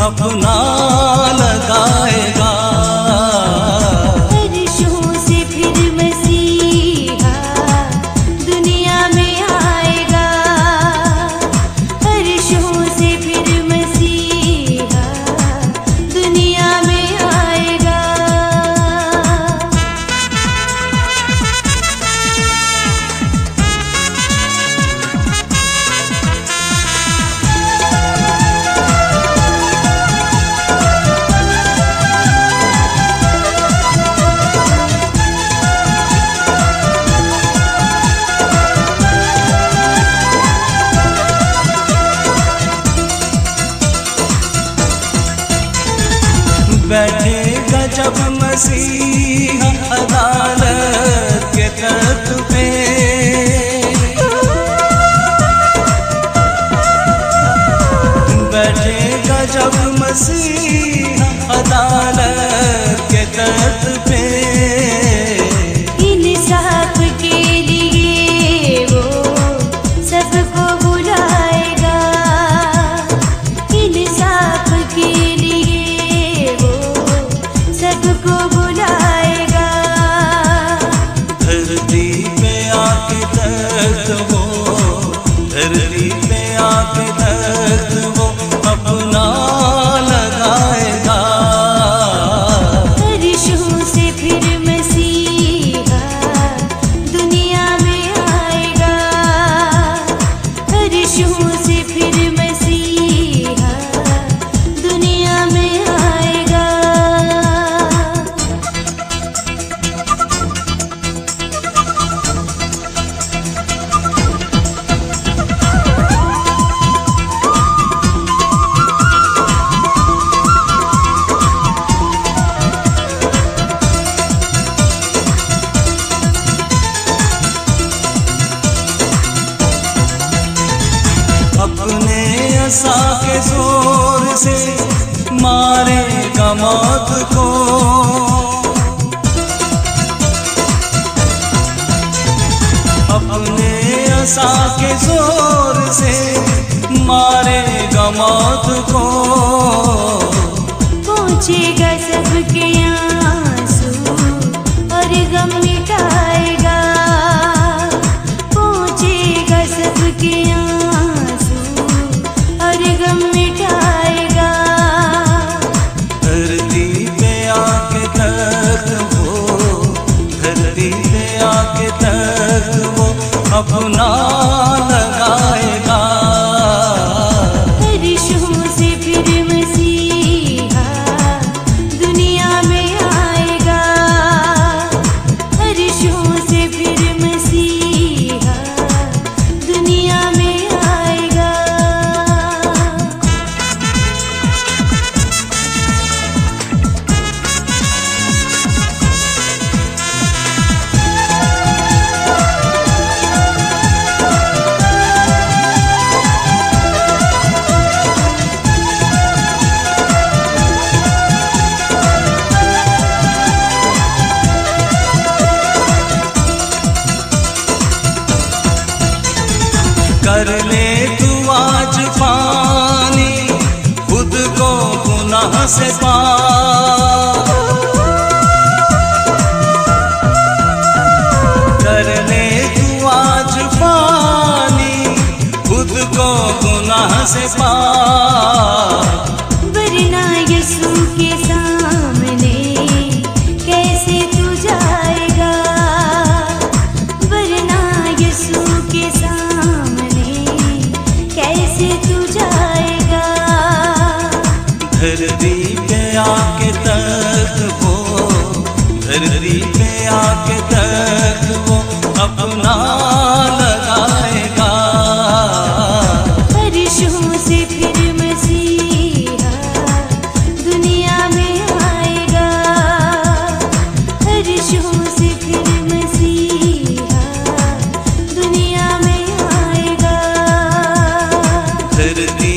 अपना लगाएगा। फरिश्तों से फिर मसीहा दुनिया में आएगा। फरिश्तों से फिर मसीहा दुनिया में आएगा। बैठेगा जब मसीहा अदालत के तख्त पे, बैठेगा जब मसीहा अदालत के तख्त पे। इंसाफ के लिए वो सबको बुलाएगा। इंसाफ के लिए वो सबको बुलाएगा। धरती पे आके तख्त वो, धरती पे आके तख्त वो अपना लगाएगा। फरिश्तों से फिर मसीहा दुनिया में आएगा। फरिश्तों से फिर मसीहा दुनिया में आएगा। अपने असा के जोर से मारेगा मौत को, अपने असा के जोर से मारेगा मौत को। पहुँचेगा सबके आंसू और गम मिटाएगा। पहुँचेगा सबके आंसू और गम मिटाएगा। धरती पे आके तख्त वो, धरती पे आके तख्त वो अपना लगाएगा। फरिश्तों से फिर मसीहा दुनिया में आएगा। फरिश्तों से फिर मसीहा दुनिया में आएगा। कर ले तू आज पानी खुद को गुनाह से पाक, कर ले तू आज पानी खुद को गुनाह से पाक। वरना यीशु के सामने कैसे तू जाएगा। वरना यीशु के सामने कैसे तू जाएगा। धरती पे आके तख्त वो, धरती पे आके तख्त वो अपना लगाएगा। फरिश्तों से फिर मसीहा दुनिया में आएगा। फरिश्तों से फिर मसीहा दुनिया में आएगा। धरती